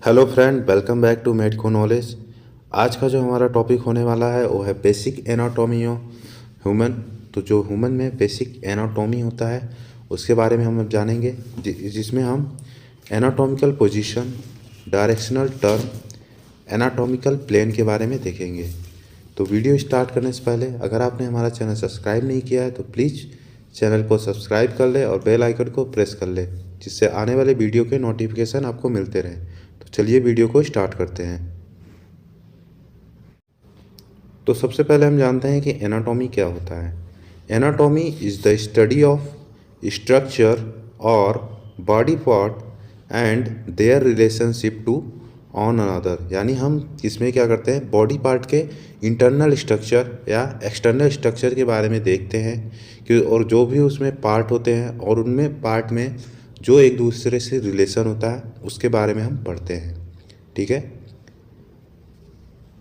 Hello friend, welcome back to medico knowledge. आज का जो हमारा टॉपिक होने वाला है वो है बेसिक एनाटॉमी ऑफ ह्यूमन। तो जो ह्यूमन में बेसिक एनाटॉमी होता है उसके बारे में हम अब जानेंगे, जिसमें हम anatomical position, directional term, anatomical plane के बारे में देखेंगे। तो वीडियो स्टार्ट करने से पहले अगर आपने हमारा चैनल सब्सक्राइब नहीं किया है तो प्लीज़ चैनल को सब्सक्राइब कर ले और बेल आइकन को प्रेस कर ले, जिससे आने वाले वीडियो के नोटिफिकेशन आपको मिलते रहें। तो चलिए वीडियो को स्टार्ट करते हैं। तो सबसे पहले हम जानते हैं कि एनाटॉमी क्या होता है। Anatomy is the study of structure और body part and their relationship to one another. यानी हम इसमें क्या करते हैं, बॉडी पार्ट के इंटरनल स्ट्रक्चर या एक्सटर्नल स्ट्रक्चर के बारे में देखते हैं कि और जो भी उसमें पार्ट होते हैं और उनमें पार्ट में जो एक दूसरे से रिलेशन होता है उसके बारे में हम पढ़ते हैं। ठीक है,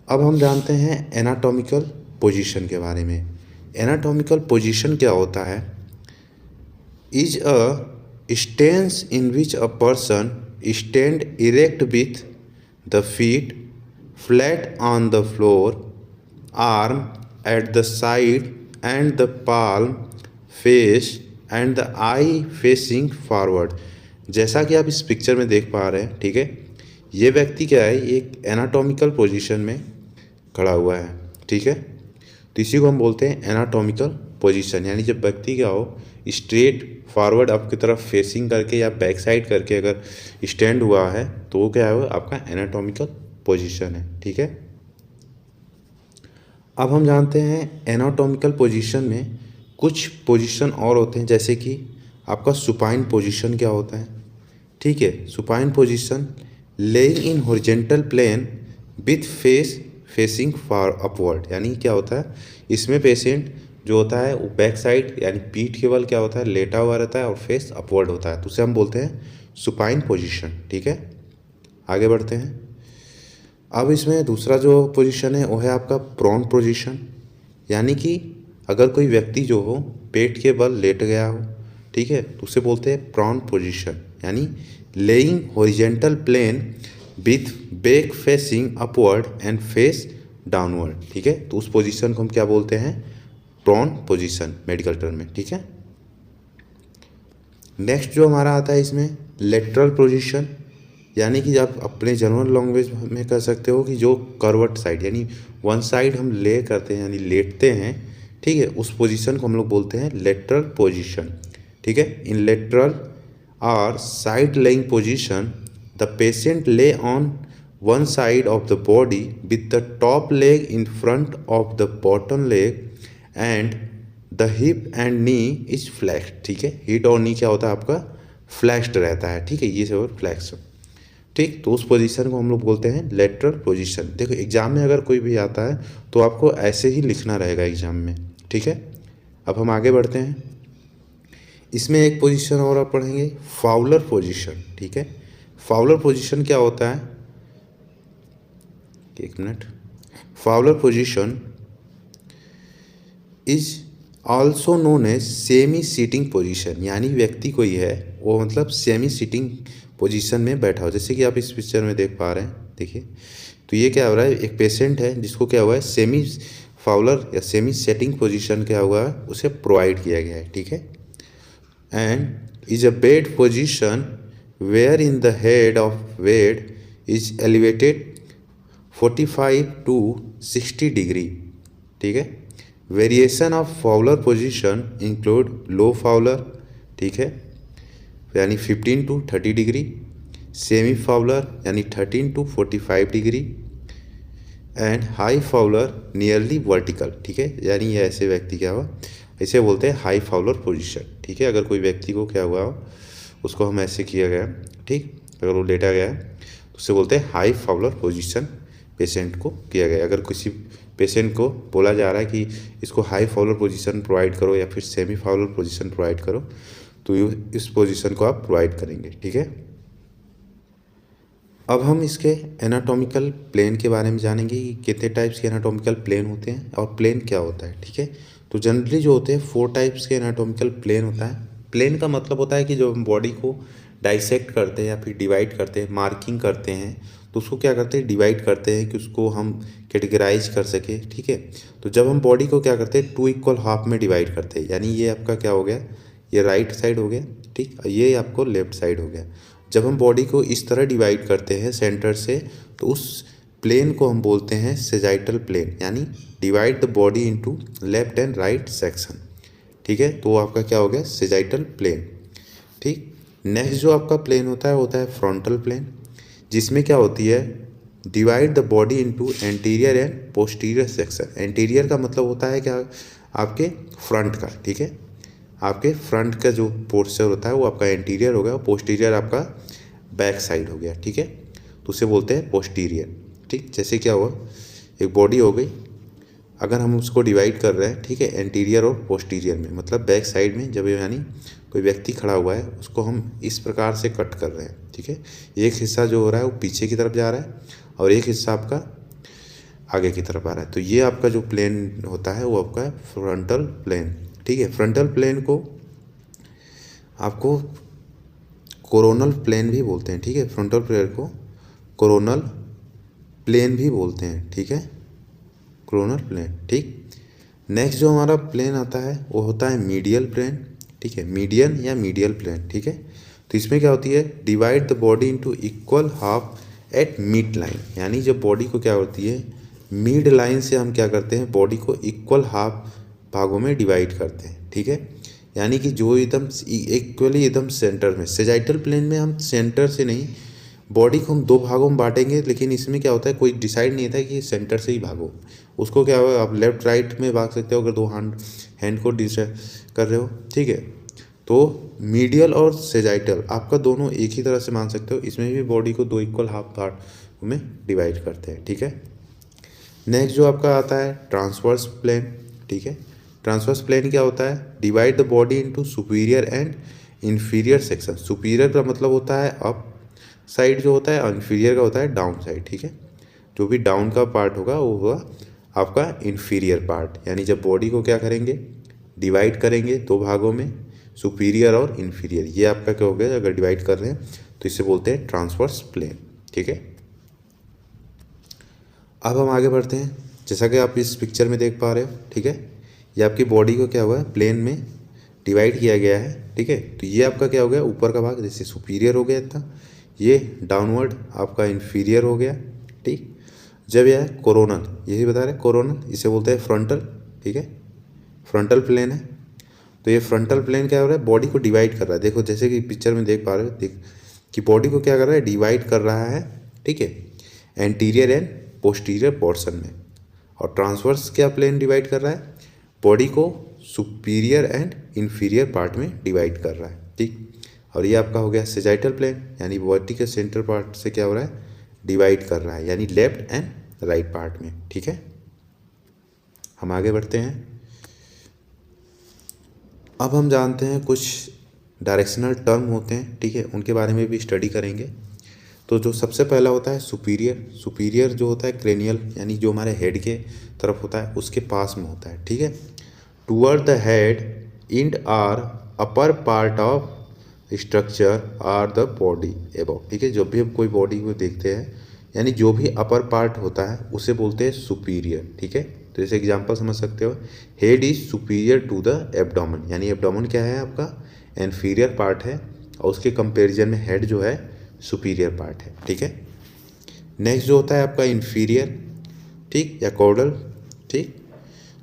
अब हम जानते हैं एनाटॉमिकल पोजीशन के बारे में। एनाटॉमिकल पोजीशन क्या होता है? Is a stance in which a person stand erect with the feet flat on the floor, arm at the side and the palm face and the eye facing forward. जैसा कि आप इस picture में देख पा रहे हैं, ठीक है, ये व्यक्ति क्या है, एक एनाटॉमिकल पोजीशन में खड़ा हुआ है। ठीक है, तो इसी को हम बोलते हैं एनाटॉमिकल पोजीशन। यानी जब व्यक्ति क्या हो, स्ट्रेट फॉरवर्ड आपकी तरफ फेसिंग करके या बैक साइड करके अगर स्टैंड हुआ है तो वो क्या है, आपका एनाटॉमिकल पोजीशन है। ठीक है, अब हम जानते हैं एनाटॉमिकल पोजीशन में कुछ पोजीशन और होते हैं, जैसे कि आपका सुपाइन पोजीशन क्या होता है। ठीक है, supine position laying in horizontal plane with face facing for upward. यानी क्या होता है, इसमें पेशेंट जो होता है वो बैक साइड यानी पीठ के बल क्या होता है, लेटा हुआ रहता है और फेस अपवर्ड होता है, तो उसे हम बोलते हैं सुपाइन पोजीशन। ठीक है, आगे बढ़ते हैं। अब इसमें दूसरा जो पोजीशन है वो है आपका प्रोन पोजीशन। यानी कि अगर कोई व्यक्ति जो हो पेट के बल लेट गया हो, ठीक है, तो उसे बोलते हैं प्रोन पोजीशन। यानी laying horizontal plane with back facing upward and face downward. ठीक है, तो उस पोजीशन को हम क्या बोलते हैं, प्रोन पोजीशन मेडिकल टर्म में। ठीक है, नेक्स्ट जो हमारा आता है इसमें लेटरल पोजीशन। यानी कि आप अपने जनरल लैंग्वेज में कह सकते हो कि जो करवट साइड यानी वन साइड हम ले करते हैं यानी लेटते हैं, ठीक है, उस पोजीशन को हम लोग बोलते हैं लेटरल पोजीशन। ठीक है, इन लेटरल और side lying position the patient lay on one side of the body with the top leg in front of the bottom leg and the hip and knee is flexed. ठीक है, hip और नी क्या होता है, आपका फ्लैक्स्ड रहता है। ठीक है, ये सब फ्लैक्स। ठीक, तो उस पोजीशन को हम लोग बोलते हैं लेटरल पोजीशन। देखो एग्जाम में अगर कोई भी आता है तो आपको ऐसे ही लिखना रहेगा एग्जाम में। ठीक है, अब हम आगे बढ़ते हैं। इसमें एक पोजीशन और आप पढ़ेंगे, फाउलर पोजीशन। ठीक है, फाउलर पोजीशन क्या होता है, एक minute. Fowler position is also known as semi sitting position. यानी व्यक्ति कोई है वो मतलब सेमी सीटिंग पोजीशन में बैठा हो, जैसे कि आप इस पिक्चर में देख पा रहे हैं। देखिए, तो ये क्या हो रहा है, एक पेशेंट है जिसको क्या हुआ है, सेमी फाउलर या सेमी सेटिंग पोजीशन क्या हुआ है, उसे प्रोवाइड किया गया है। ठीक है, and is a bed position where in the head of bed is elevated 45 to 60 degree. ठीक है, variation of Fowler position include low Fowler, ठीक है, यानी 15 to 30 डिग्री, सेमी फाउलर यानी 13 to 45 degree and high Fowler nearly vertical. ठीक है, यानी ये ऐसे व्यक्ति क्या हुआ, इसे बोलते हैं हाई फाउलर पोजीशन। ठीक है, अगर कोई व्यक्ति को क्या हुआ हो उसको हम ऐसे किया गया, ठीक, अगर वो लेटा गया है तो उसे बोलते हैं हाई फाउलर पोजीशन पेशेंट को किया गया। अगर किसी पेशेंट को बोला जा रहा है कि इसको हाई फाउलर पोजीशन प्रोवाइड करो या फिर सेमी फाउलर पोजीशन प्रोवाइड करो, तो इस पोजीशन को आप प्रोवाइड करेंगे। ठीक है, अब हम इसके एनाटॉमिकल प्लेन के बारे में जानेंगे कि कितने टाइप्स के एनाटॉमिकल प्लेन होते हैं और प्लेन क्या होता है। ठीक है, तो जनरली जो होते हैं 4 टाइप्स के एनाटॉमिकल प्लेन होता है। प्लेन का मतलब होता है कि जो हम बॉडी को डाइसेक्ट करते हैं या फिर डिवाइड करते हैं, मार्किंग करते हैं, तो उसको क्या करते हैं, डिवाइड करते हैं कि उसको हम कैटेगराइज कर सके। ठीक है, तो जब हम बॉडी को क्या करते हैं, 2 इक्वल हाफ में डिवाइड करते हैं, यानी ये आपका क्या हो गया, ये राइट साइड हो गया, ठीक, ये आपको लेफ्ट साइड हो गया। जब हम बॉडी को इस तरह डिवाइड करते हैं सेंटर से, तो उस प्लेन को हम बोलते हैं सेजाइटल प्लेन, यानी divide the body into left and right section. ठीक है, तो आपका क्या हो गया, सेजाइटल प्लेन। ठीक, नेक्स्ट जो आपका प्लेन होता है फ्रंटल प्लेन, जिसमें क्या होती है, divide the body into anterior and posterior section. Anterior का मतलब होता है क्या, आपके फ्रंट का, ठीक है, आपके फ्रंट का जो पोर्शन होता है वो आपका एंटीरियर हो गया, और पोस्टीरियर आपका बैक साइड हो गया। ठीक है, तो उसे बोलते हैं पोस्टीरियर। ठीक, जैसे क्या हुआ, एक बॉडी हो गई, अगर हम उसको डिवाइड कर रहे हैं, ठीक है, एंटीरियर और पोस्टीरियर में, मतलब बैक साइड में, जब यानी कोई व्यक्ति खड़ा हुआ है उसको हम इस प्रकार से कट कर रहे हैं। ठीक है, एक हिस्सा जो हो रहा है वो पीछे की तरफ जा रहा है और एक हिस्सा आपका आगे की तरफ आ रहा है, तो ये आपका जो प्लेन होता है वो आपका फ्रंटल प्लेन। ठीक है, फ्रंटल प्लेन को आपको कोरोनल प्लेन भी बोलते हैं। ठीक है, फ्रंटल प्लेन को कोरोनल प्लेन भी बोलते हैं। ठीक है, कोरोनल प्लेन। ठीक, नेक्स्ट जो हमारा प्लेन आता है वो होता है मीडियल प्लेन। ठीक है, मीडियन या मीडियल प्लेन। ठीक है, तो इसमें क्या होती है, divide the body into equal half at mid line, यानी जब बॉडी को क्या होती है, मिड लाइन से हम क्या करते हैं, बॉडी को इक्वल हाफ भागों में डिवाइड करते हैं। ठीक है, यानी कि जो एकदम इक्वली एकदम सेंटर में, सेजाइटल प्लेन में हम सेंटर से नहीं, बॉडी को हम 2 भागों में बांटेंगे, लेकिन इसमें क्या होता है, कोई डिसाइड नहीं होता है कि सेंटर से ही भागो। उसको क्या होगा, आप लेफ्ट राइट में भाग सकते हो अगर 2 हैंड को डिसाइड कर रहे हो। ठीक है, तो मीडियल और सेजाइटल आपका दोनों एक ही तरह से मान सकते हो, इसमें भी बॉडी को 2 इक्वल हाफ पार्ट में डिवाइड करते हैं। ठीक है, नेक्स्ट जो आपका आता है ट्रांसवर्स प्लेन। ठीक है, ट्रांसवर्स प्लेन क्या होता है, divide the body into superior and inferior section. Superior का मतलब होता है अप साइड जो होता है, और इन्फीरियर का होता है डाउन साइड। ठीक है, जो भी डाउन का पार्ट होगा वो होगा आपका इन्फीरियर पार्ट, यानी जब बॉडी को क्या करेंगे, डिवाइड करेंगे 2 भागों में, सुपीरियर और इन्फीरियर, ये आपका क्या हो गया, अगर डिवाइड कर रहे हैं तो इसे बोलते हैं ट्रांसवर्स प्लेन। ठीक है, अब हम आगे बढ़ते हैं, जैसा कि आप इस पिक्चर में देख पा रहे हो। ठीक है, ये आपकी बॉडी को क्या हुआ है, प्लेन में डिवाइड किया गया है। ठीक है, तो ये आपका क्या हो गया, ऊपर का भाग जैसे सुपीरियर हो गया था, ये डाउनवर्ड आपका इन्फीरियर हो गया। ठीक, जब यह कोरोनल, यही बता रहे कोरोनल, इसे बोलते हैं फ्रंटल। ठीक है, फ्रंटल प्लेन है, तो ये फ्रंटल प्लेन क्या हो रहा है, बॉडी को डिवाइड कर रहा है। देखो जैसे कि पिक्चर में देख पा रहे हो, देख कि बॉडी को क्या कर रहा है, डिवाइड कर रहा है। ठीक है, एंटीरियर एंड पोस्टीरियर पोर्शन में, और ट्रांसवर्स क्या प्लेन डिवाइड कर रहा है, बॉडी को सुपीरियर एंड इन्फीरियर पार्ट में डिवाइड कर रहा है। ठीक, और ये आपका हो गया सेजाइटल प्लेन, यानी बॉडी के सेंटर पार्ट से क्या हो रहा है, डिवाइड कर रहा है, यानी लेफ्ट एंड राइट पार्ट में। ठीक है, हम आगे बढ़ते हैं। अब हम जानते हैं कुछ डायरेक्शनल टर्म होते हैं। ठीक है, उनके बारे में भी स्टडी करेंगे। तो जो सबसे पहला होता है सुपीरियर। सुपीरियर जो होता है क्रेनियल, यानी जो हमारे हेड के तरफ होता है उसके पास में होता है। ठीक है, toward the head end or upper part of structure or the body above. ठीक है, जब भी हम कोई बॉडी को देखते हैं, यानी जो भी अपर पार्ट होता है उसे बोलते हैं सुपीरियर। ठीक है, तो जैसे एग्जांपल समझ सकते हो, head is superior to the abdomen, यानी एब्डोमेन क्या है आपका, इन्फीरियर पार्ट है, और उसके कंपेरिजन में हेड जो है सुपीरियर पार्ट है। ठीक है, नेक्स्ट जो होता है आपका इन्फीरियर, ठीक, या कॉर्डल। ठीक,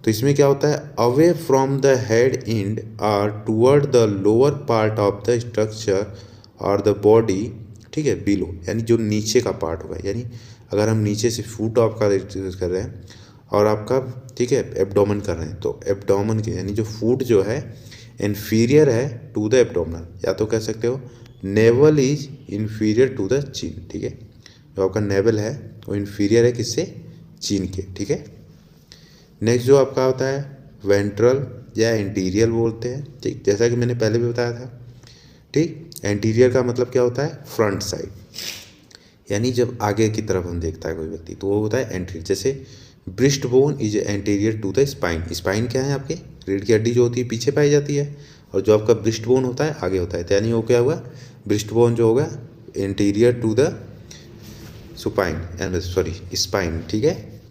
तो इसमें क्या होता है, away from the head end or toward the lower part of the structure और द बॉडी। ठीक है, बिलो, यानी जो नीचे का पार्ट होगा, यानी अगर हम नीचे से फुट आपका कर रहे हैं और आपका, ठीक है, एब्डोमेन कर रहे हैं, तो एब्डोमेन के यानी जो फुट जो है इन्फीरियर है टू द एब्डोमिनल, या तो कह सकते हो navel is inferior to the chin. ठीक है, जो आपका नेवल है वो इन्फीरियर है किससे, चिन के। ठीक है, नेक्स्ट जो आपका होता है वेंट्रल या इंटीरियर बोलते हैं। ठीक, जैसा कि मैंने पहले भी बताया था। ठीक, एंटीरियर का मतलब क्या होता है, फ्रंट साइड, यानी जब आगे की तरफ हम देखता है कोई व्यक्ति तो वो होता है एंटीरियर। जैसे breast bone is anterior to the spine. Spine क्या है, आपके रीढ़ की हड्डी जो होती है पीछे पाई जाती है, और जो आपका ब्रिस्ट बोन होता है आगे होता है, तो यानी वो क्या हुआ, ब्रिस्ट बोन जो होगा इंटीरियर टू द स्पाइन, ठीक है।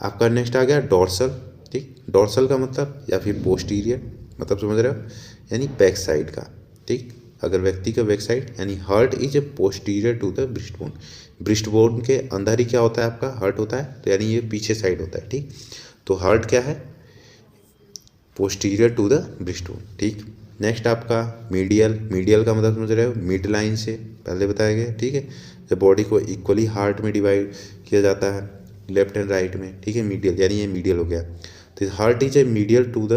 आपका नेक्स्ट आ गया डोर्सल, ठीक। डोर्सल का मतलब या फिर पोस्टीरियर मतलब समझ रहे हो, यानी बैक साइड का, ठीक। अगर व्यक्ति का बैक साइड यानी heart is a posterior to the breast bone. Breast bone के अंदर ही क्या होता है आपका हार्ट होता है, तो यानी ये पीछे साइड होता है, ठीक। तो हार्ट क्या है, posterior to the breast bone, ठीक। नेक्स्ट आपका मीडियल, मीडियल का मतलब समझ रहे हो मिड लाइन से पहले बताया गया, ठीक है। जब बॉडी को इक्वली हार्ट में डिवाइड किया जाता है लेफ्ट एंड राइट में, ठीक है, मीडियल यानी ये मीडियल हो गया। तो heart is a medial to the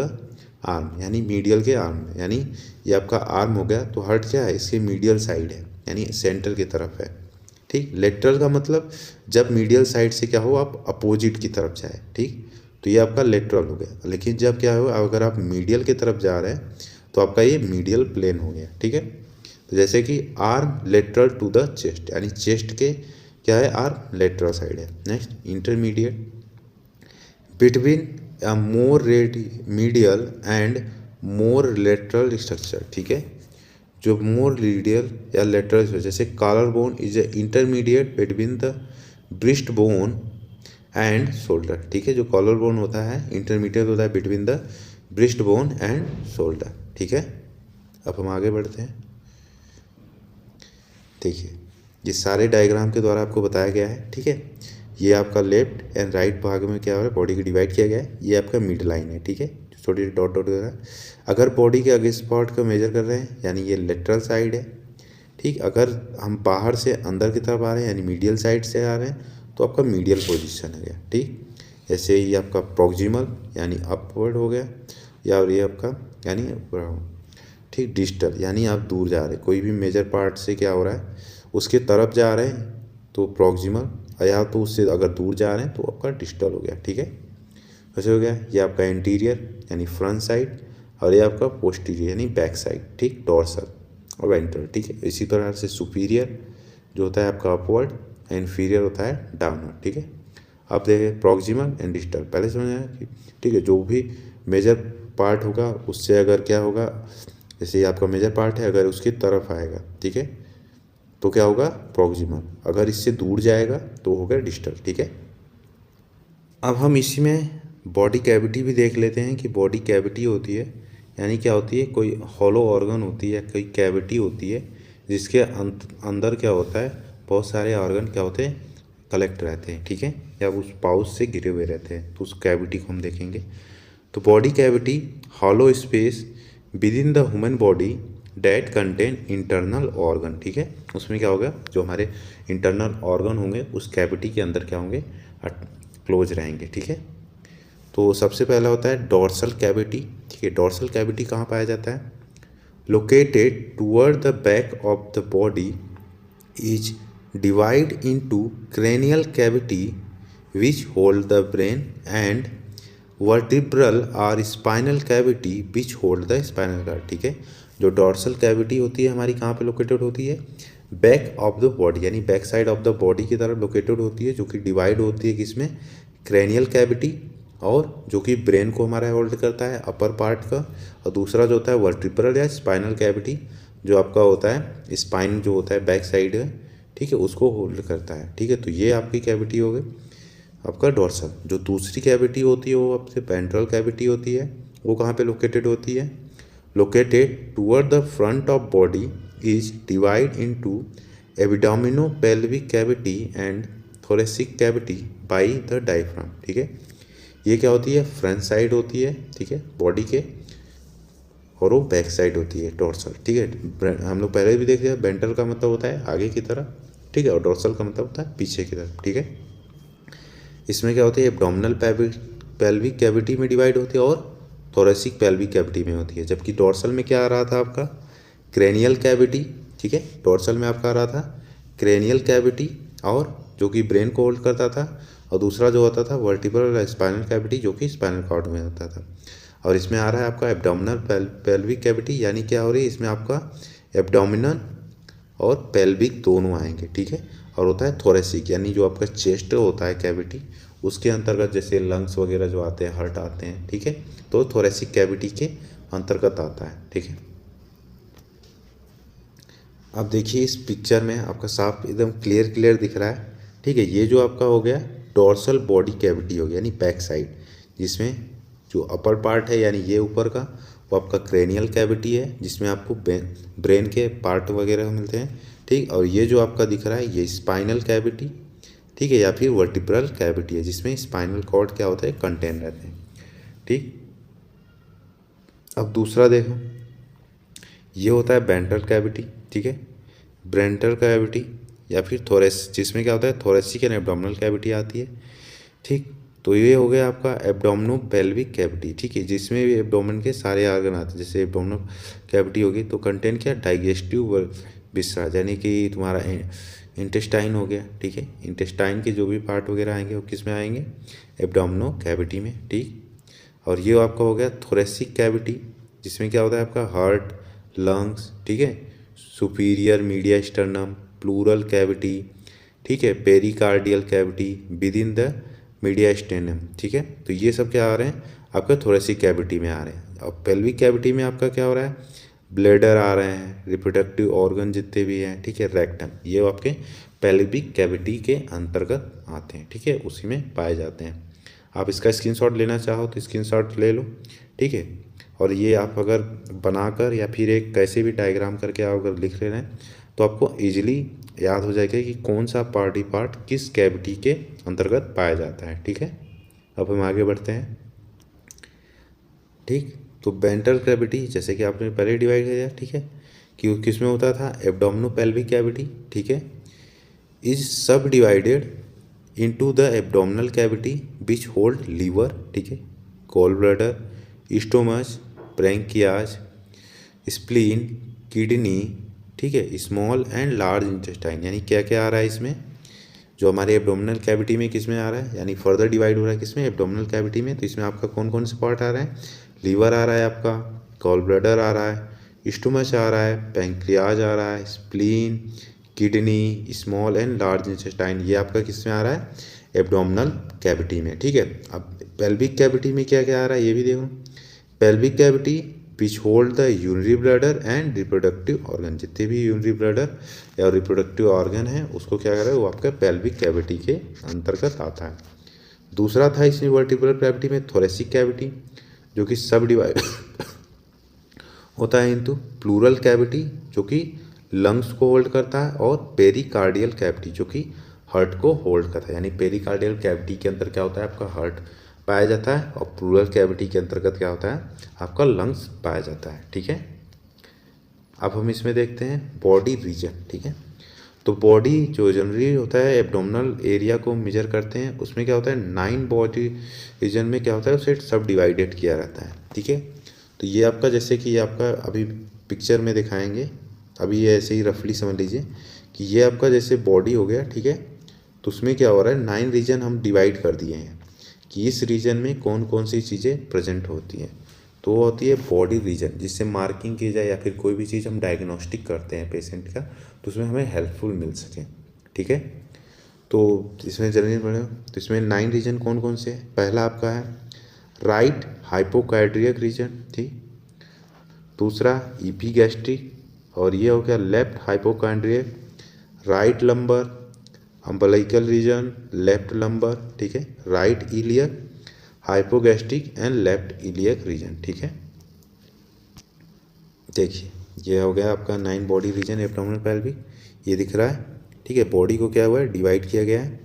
arm, यानी मीडियल के आर्म, यानी ये आपका आर्म हो गया। तो हार्ट क्या है, इसके मीडियल साइड है यानी सेंटर की तरफ है, ठीक। लेटरल का मतलब जब मीडियल साइड से क्या हो आप अपोजिट की तरफ जाए, ठीक। तो ये आपका लेटरल हो गया। लेकिन जब क्या हो अगर आप मीडियल की तरफ जा रहे हैं तो आपका ये मीडियल प्लेन हो गया, ठीक है। तो जैसे कि arm lateral to the chest, यानी चेस्ट के क्या है आर्म लेटरल साइड है। Next intermediate, between a more medial and more lateral structure, ठीक है। जो मोर मीडियल या लेटरल, जैसे collar bone is a intermediate between the breast bone and shoulder, ठीक है। जो कॉलर बोन होता है इंटरमीडिएट होता है between the breast bone and shoulder, ठीक है। अब हम आगे बढ़ते हैं। देखिए ये सारे डायग्राम के द्वारा आपको बताया गया है, ठीक है। ये आपका लेफ्ट एंड राइट भाग में क्या हो रहा है बॉडी को डिवाइड किया गया है। ये आपका मिड लाइन है, ठीक है, छोटी डॉट डॉट हो रहा है। अगर बॉडी के अगेंस्ट पार्ट को मेजर कर रहे हैं यानी ये लेटरल साइड है, ठीक। अगर हम बाहर से अंदर की तरफ आ रहे हैं यानी मीडियल साइड से आ रहे हैं तो आपका मीडियल पोजीशन है गया, ठीक। ऐसे ही आपका प्रॉक्सिमल यानी अपवर्ड हो गया, या और ये आपका यानी ठीक डिस्टल यानी आप दूर जा रहे हैं, कोई भी मेजर पार्ट से क्या हो रहा है उसके तरफ जा रहे हैं तो प्रॉक्सिमल, या तो उससे अगर दूर जा रहे हैं तो आपका डिस्टल हो गया, ठीक है। वैसे हो गया ये आपका इंटीरियर यानी फ्रंट साइड, और ये आपका पोस्टीरियर यानी बैक साइड, ठीक, डोर्सल और वेंट्रल, ठीक है। इसी तरह से सुपीरियर जो होता है आपका अपवर्ड, इन्फीरियर होता है डाउनवर्ड, ठीक है। आप देखें प्रॉक्सिमल एंड डिस्टल पहले समझ आया कि ठीक है, जो भी मेजर पार्ट होगा उससे अगर क्या होगा, जैसे ये आपका मेजर पार्ट है अगर उसकी तरफ आएगा, ठीक है, तो क्या होगा प्रॉक्सिमल, अगर इससे दूर जाएगा तो होगा डिस्टल, ठीक है। अब हम इसी में बॉडी कैविटी भी देख लेते हैं कि बॉडी कैविटी होती है यानी क्या होती है, कोई हॉलो ऑर्गन होती है, कोई कैविटी होती है जिसके अंदर क्या होता है बहुत सारे ऑर्गन क्या होते हैं कलेक्ट रहते हैं, ठीक है, या उस पाउच से घिरे हुए रहते हैं, तो उस कैविटी को हम देखेंगे। तो body cavity hollow space with in the human body that contain internal organ, ठीक है। उसमें क्या होगा जो हमारे इंटरनल ऑर्गन होंगे उस कैविटी के अंदर क्या होंगे क्लोज रहेंगे, ठीक है। तो सबसे पहला होता है डोर्सल कैविटी, ठीक है। डोर्सल कैविटी कहाँ पाया जाता है, located toward the back of the body, is divide into cranial cavity which hold the brain and vertebral or spinal cavity which hold the spinal cord, ठीक है। जो डोर्सल कैविटी होती है हमारी कहाँ पे लोकेटेड होती है, बैक ऑफ द बॉडी यानी back side of the body की तरफ लोकेटेड होती है, जो कि डिवाइड होती है किसमें, क्रेनियल कैविटी, और जो कि ब्रेन को हमारा होल्ड करता है अपर पार्ट का, और दूसरा जो होता है वर्टिब्रल या स्पाइनल कैविटी जो आपका होता है स्पाइन जो होता है बैक साइड है, ठीक है, उसको होल्ड करता है, ठीक है। तो ये आपकी कैविटी हो गई आपका डोर्सल। जो दूसरी कैविटी होती है वो आपसे वेंट्रल कैविटी होती है, वो कहाँ पे लोकेटेड होती है, located toward the front of body, is divide into abdominopelvic cavity and thoracic cavity by the diaphragm, ठीक है। ये क्या होती है फ्रंट साइड होती है, ठीक है, बॉडी के, और वो बैक साइड होती है डोर्सल, ठीक है। हम लोग पहले भी देख लिया वेंट्रल का मतलब होता है आगे की तरफ, ठीक है, और डोर्सल का मतलब होता है पीछे की तरफ, ठीक है। इसमें क्या होती है एब्डोमिनल पेल्विक कैविटी में डिवाइड होती है और थोरेसिक पेल्विक कैविटी में होती है, जबकि डोर्सल में क्या आ रहा था आपका क्रेनियल कैविटी, ठीक है। डोर्सल में आपका आ रहा था क्रेनियल कैविटी और जो कि ब्रेन को होल्ड करता था, और दूसरा जो होता था वर्टिब्रल स्पाइनल कैविटी जो कि स्पाइनल कॉर्ड में होता था। और इसमें आ रहा है आपका एब्डोमिनल पेल्विक कैविटी, यानी क्या हो रही है इसमें आपका एब्डोमिनल और पेल्विक दोनों आएंगे, ठीक है। और होता है थोरेसिक यानी जो आपका चेस्ट होता है कैविटी उसके अंतर्गत, जैसे लंग्स वगैरह जो आते हैं हार्ट आते हैं, ठीक है, तो थोरेसिक कैविटी के अंतर्गत आता है, ठीक है। अब देखिए इस पिक्चर में आपका साफ एकदम क्लियर दिख रहा है, ठीक है। ये जो आपका हो गया डोर्सल बॉडी कैविटी हो गया यानी बैक साइड, जिसमें जो अपर पार्ट है यानी ये ऊपर का वो आपका क्रेनियल कैविटी है, जिसमें आपको ब्रेन के पार्ट वगैरह मिलते हैं, ठीक। और ये जो आपका दिख रहा है ये स्पाइनल कैविटी, ठीक है, या फिर वर्टिब्रल कैविटी है, जिसमें स्पाइनल कॉर्ड क्या होता है कंटेन रहते हैं, ठीक। अब दूसरा देखो, ये होता है वेंट्रल कैविटी, ठीक है, वेंट्रल कैविटी या फिर थोरेस, जिसमें क्या होता है थोरेसिक एंड एब्डोमिनल कैविटी आती है, ठीक। तो ये हो गया आपका एब्डोमिनो पेल्विक कैविटी, ठीक है, जिसमें भी एब्डोमेन के सारे आर्गन आते हैं। जैसे एब्डोमिनल कैविटी होगी तो कंटेन क्या डाइजेस्टिव विसरा, यानी कि तुम्हारा इंटेस्टाइन हो गया, ठीक है। इंटेस्टाइन के जो भी पार्ट वगैरह आएंगे वो किस में आएंगे, एब्डोमिनो कैविटी में, ठीक। और ये आपका हो गया थोरेसिक कैविटी, जिसमें क्या होता है आपका हार्ट, लंग्स, ठीक है, superior media sternum, pleural cavity, ठीक है, pericardial cavity with in the media stannum, ठीक है। तो ये सब क्या आ रहे हैं आपका थोरेसिक कैविटी में आ रहे हैं। और पेल्विक कैविटी में आपका क्या हो रहा है, ब्लैडर आ रहे हैं, रिप्रोडक्टिव ऑर्गन जितने भी हैं, ठीक है, रेक्टम, ये आपके पेल्विक कैविटी के अंतर्गत आते हैं, ठीक है, उसी में पाए जाते हैं। आप इसका स्क्रीनशॉट लेना चाहो तो स्क्रीनशॉट ले लो, ठीक है। और ये आप अगर बनाकर या फिर एक कैसे भी डायग्राम करके आप अगर लिख ले रहे हैं तो आपको ईजिली याद हो जाएगा कि कौन सा पार्ट किस कैविटी के अंतर्गत पाया जाता है, ठीक है। अब हम आगे बढ़ते हैं, ठीक। तो वेंट्रल कैविटी जैसे कि आपने पहले डिवाइड किया, ठीक है, कि वो किस में होता था एब्डोमिनो पेल्विक कैविटी, ठीक है, is subdivided into the abdominal cavity which hold liver, ठीक है, gallbladder, stomach, pancreas, spleen, kidney, ठीक है, स्मॉल एंड लार्ज इंटेस्टाइन, यानी क्या क्या आ रहा है इसमें, जो हमारे एब्डोमिनल कैविटी में किस में आ रहा है, यानी फर्दर डिवाइड हो रहा है किसमें, एब्डोमिनल कैविटी में। तो इसमें आपका कौन कौन से पार्ट आ रहे हैं, लीवर आ रहा है आपका, गॉल ब्लैडर आ रहा है, स्टोमच आ रहा है, पैंक्रियाज आ रहा है, spleen, kidney, small and large intestine, ये आपका किस में आ रहा है, एब्डोमिनल कैविटी में, ठीक है। अब पेल्विक कैविटी में क्या क्या आ रहा है ये भी देखो, pelvic cavity which hold the urinary bladder and reproductive organ, जितने भी यूरिनरी ब्लैडर या रिप्रोडक्टिव ऑर्गन है उसको क्या कर रहा है वो आपका पेल्विक कैविटी के अंतर्गत आता है। दूसरा था इसमें वर्टिब्रल कैविटी में थोरेसिक कैविटी, जो कि सब डिवाइड होता है इंटू प्लूरल कैविटी, जो कि लंग्स को होल्ड करता है, और पेरिकार्डियल कैविटी, जो कि हार्ट को होल्ड करता है। यानी पेरिकार्डियल कैविटी के अंदर क्या होता है आपका हार्ट पाया जाता है, और प्लूरल कैविटी के अंतर्गत क्या होता है आपका लंग्स पाया जाता है, ठीक है। अब हम इसमें देखते हैं बॉडी रीजन, ठीक है। तो बॉडी जो जनरली होता है एब्डोमिनल एरिया को मेजर करते हैं, उसमें क्या होता है 9 बॉडी रीजन में क्या होता है उसे सब डिवाइडेड किया रहता है, ठीक है। तो ये आपका जैसे कि आपका अभी पिक्चर में दिखाएंगे, अभी ये ऐसे ही रफली समझ लीजिए कि ये आपका जैसे बॉडी हो गया, ठीक है। तो उसमें क्या हो रहा है 9 रीजन हम डिवाइड कर दिए हैं कि इस रीजन में कौन कौन सी चीज़ें प्रेजेंट होती हैं। तो वो होती है बॉडी रीजन, जिससे मार्किंग की जाए या फिर कोई भी चीज़ हम डायग्नोस्टिक करते हैं पेशेंट का तो उसमें हमें हेल्पफुल मिल सके, ठीक है। तो इसमें जल्दी पढ़े, तो इसमें 9 रीजन कौन कौन से हैं। पहला आपका है राइट हाइपोकार्डियक रीजन, ठीक। दूसरा ईपीगैस्ट्रिक, और ये हो गया left hypochondriac, right lumbar, umbilical region, left lumbar, ठीक है, right iliac, hypogastric and left iliac region, ठीक है। देखिए ये हो गया आपका 9 बॉडी रीजन एब्डोमिनल पेल्विक, ये दिख रहा है, ठीक है। बॉडी को क्या हुआ है डिवाइड किया गया है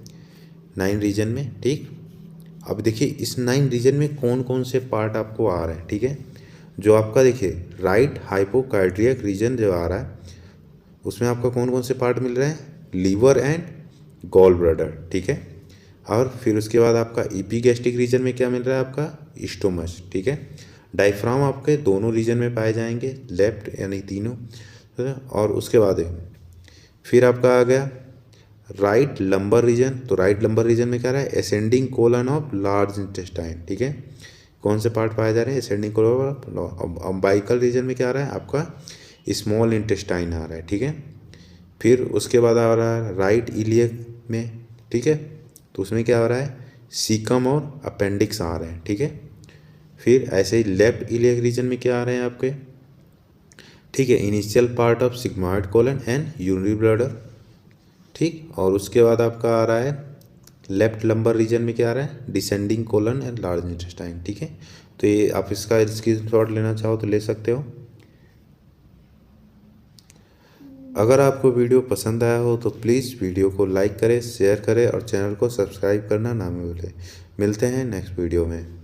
9 रीजन में, ठीक। अब देखिए इस 9 रीजन में कौन कौन से पार्ट आपको आ रहे हैं, ठीक है। जो आपका देखिए राइट हाइपोकार्डियक रीजन जो आ रहा है उसमें आपका कौन कौन से पार्ट मिल रहे हैं, लीवर एंड गॉल ब्लैडर, ठीक है। और फिर उसके बाद आपका ईपीगैस्ट्रिक रीजन में क्या मिल रहा है आपका स्टोमच, ठीक है। डायफ्राम आपके दोनों रीजन में पाए जाएंगे, लेफ्ट यानी तीनों, और उसके बाद फिर आपका आ गया राइट लंबर रीजन। तो राइट लंबर रीजन में क्या रहा है ascending colon of large intestine, ठीक है। कौन से पार्ट पाए जा रहे हैं असेंडिंग कोलन। अम्बाइकल रीजन में क्या आ रहा है आपका स्मॉल इंटेस्टाइन आ रहा है, ठीक है। फिर उसके बाद आ रहा है राइट इलियक में, ठीक है। तो उसमें क्या हो रहा है सीकम और अपेंडिक्स आ रहे हैं, ठीक है। फिर ऐसे ही लेफ्ट इलियक रीजन में क्या आ रहे हैं आपके ठीक है, initial part of sigmoid colon and urinary bladder. ठीक, और उसके बाद आपका आ रहा है लेफ्ट लंबर रीजन में क्या आ रहा है, descending colon and large intestine. ठीक है, तो ये आप इसका स्क्रीनशॉट लेना चाहो तो ले सकते हो। अगर आपको वीडियो पसंद आया हो तो प्लीज़ वीडियो को लाइक करें, शेयर करें और चैनल को सब्सक्राइब करना ना भूलें। मिलते हैं नेक्स्ट वीडियो में।